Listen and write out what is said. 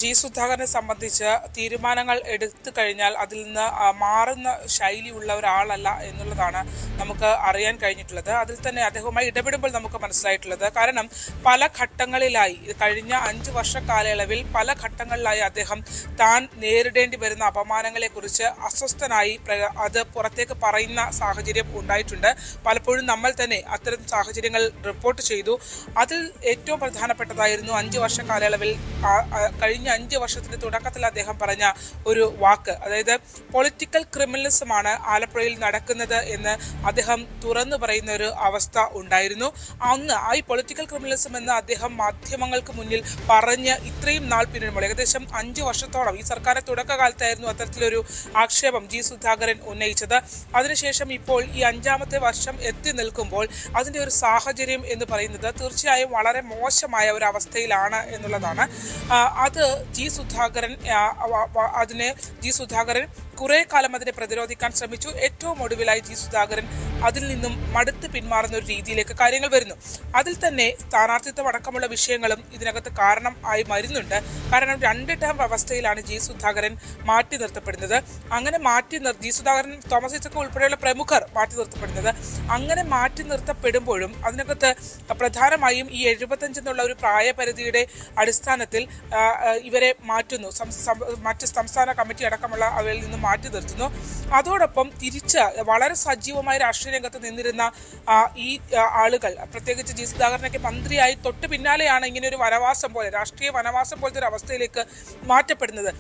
G സുധാകരനെ സംബന്ധിച്ച് തീരുമാനങ്ങൾ എടുത്തു കഴിഞ്ഞാൽ അതിൽ നിന്ന് മാറുന്ന ശൈലിയുള്ള ഒരാളല്ല എന്നുള്ളതാണ് നമുക്ക് അറിയാൻ കഴിഞ്ഞിട്ടുള്ളത്. അതിൽ തന്നെ അദ്ദേഹവുമായി ഇടപെടുമ്പോൾ നമുക്ക് മനസ്സിലായിട്ടുള്ളത്. കാരണം പല ഘട്ടങ്ങളിലായി കഴിഞ്ഞ 5 വർഷ കാലയളവിൽ പല ഘട്ടങ്ങളിലായി അദ്ദേഹം താൻ നേരിടേണ്ടി വരുന്ന അപമാനങ്ങളെക്കുറിച്ച് അസ്വസ്ഥനായി അത് പുറത്തേക്ക് പറയുന്ന സാഹചര്യം ഉണ്ടായിട്ടുണ്ട്. പലപ്പോഴും നമ്മൾ തന്നെ അത്തരം സാഹചര്യങ്ങൾ റിപ്പോർട്ട് ചെയ്തു. അതിൽ ഏറ്റവും പ്രധാനപ്പെട്ടതായിരുന്നു 5 വർഷ കാലയളവിൽ കഴിഞ്ഞ 5 വർഷത്തിന്റെ തുടക്കത്തിൽ അദ്ദേഹം പറഞ്ഞ ഒരു വാക്ക്. അതായത് പൊളിറ്റിക്കൽ ക്രിമിനലിസമാണ് ആലപ്പുഴയിൽ നടക്കുന്നത് എന്ന് അദ്ദേഹം തുറന്നു പറയുന്ന ഒരു അവസ്ഥ ഉണ്ടായിരുന്നു. അന്ന് ഈ പൊളിറ്റിക്കൽ ക്രിമിനലിസം എന്ന് അദ്ദേഹം മാധ്യമങ്ങൾക്ക് മുന്നിൽ പറഞ്ഞ് ഇത്രയും നാൾ പിന്നിടുമ്പോൾ ഏകദേശം 5 വർഷത്തോളം ഈ സർക്കാരിന്റെ തുടക്കകാലത്തായിരുന്നു അത്തരത്തിലൊരു ആക്ഷേപം ജി സുധാകരൻ ഉന്നയിച്ചത്. അതിനുശേഷം ഇപ്പോൾ ഈ 5ാമത്തെ വർഷം എത്തി നിൽക്കുമ്പോൾ അതിന്റെ ഒരു സാഹചര്യം എന്ന് പറയുന്നത് തീർച്ചയായും വളരെ മോശമായ ഒരു അവസ്ഥയിലാണ് എന്നുള്ളതാണ്. അത് ജി സുധാകരൻ കുറെ കാലം അതിനെ പ്രതിരോധിക്കാൻ ശ്രമിച്ചു. ഏറ്റവും ഒടുവിലായി ജി സുധാകരൻ അതിൽ നിന്നും മടുത്ത് പിന്മാറുന്ന ഒരു രീതിയിലേക്ക് കാര്യങ്ങൾ വരുന്നു. അതിൽ തന്നെ സ്ഥാനാർത്ഥിത്വം അടക്കമുള്ള വിഷയങ്ങളും ഇതിനകത്ത് കാരണം ആയി വരുന്നുണ്ട്. കാരണം 2 ടേം വ്യവസ്ഥയിലാണ് ജി സുധാകരൻ മാറ്റി നിർത്തപ്പെടുന്നത്. അങ്ങനെ ജി സുധാകരൻ, തോമസ് ഐസക് ഉൾപ്പെടെയുള്ള പ്രമുഖർ മാറ്റി നിർത്തപ്പെടുന്നത്. അങ്ങനെ മാറ്റി നിർത്തപ്പെടുമ്പോഴും അതിനകത്ത് പ്രധാനമായും ഈ 75 എന്നുള്ള ഒരു പ്രായപരിധിയുടെ അടിസ്ഥാനത്തിൽ ഇവരെ മാറ്റുന്നു. മറ്റ് സംസ്ഥാന കമ്മിറ്റി അടക്കമുള്ള അവരിൽ നിന്നും മാറ്റി നിർത്തുന്നു. അതോടൊപ്പം തിരിച്ച് വളരെ സജീവമായ രാഷ്ട്രീയ രംഗത്ത് നിന്നിരുന്ന ഈ ആളുകൾ, പ്രത്യേകിച്ച് ജി സുധാകരനൊക്കെ മന്ത്രിയായി തൊട്ട് പിന്നാലെയാണ് ഇങ്ങനെ ഒരു വനവാസം പോലെ, രാഷ്ട്രീയ വനവാസം പോലത്തെ ഒരു അവസ്ഥയിലേക്ക് മാറ്റപ്പെടുന്നത്.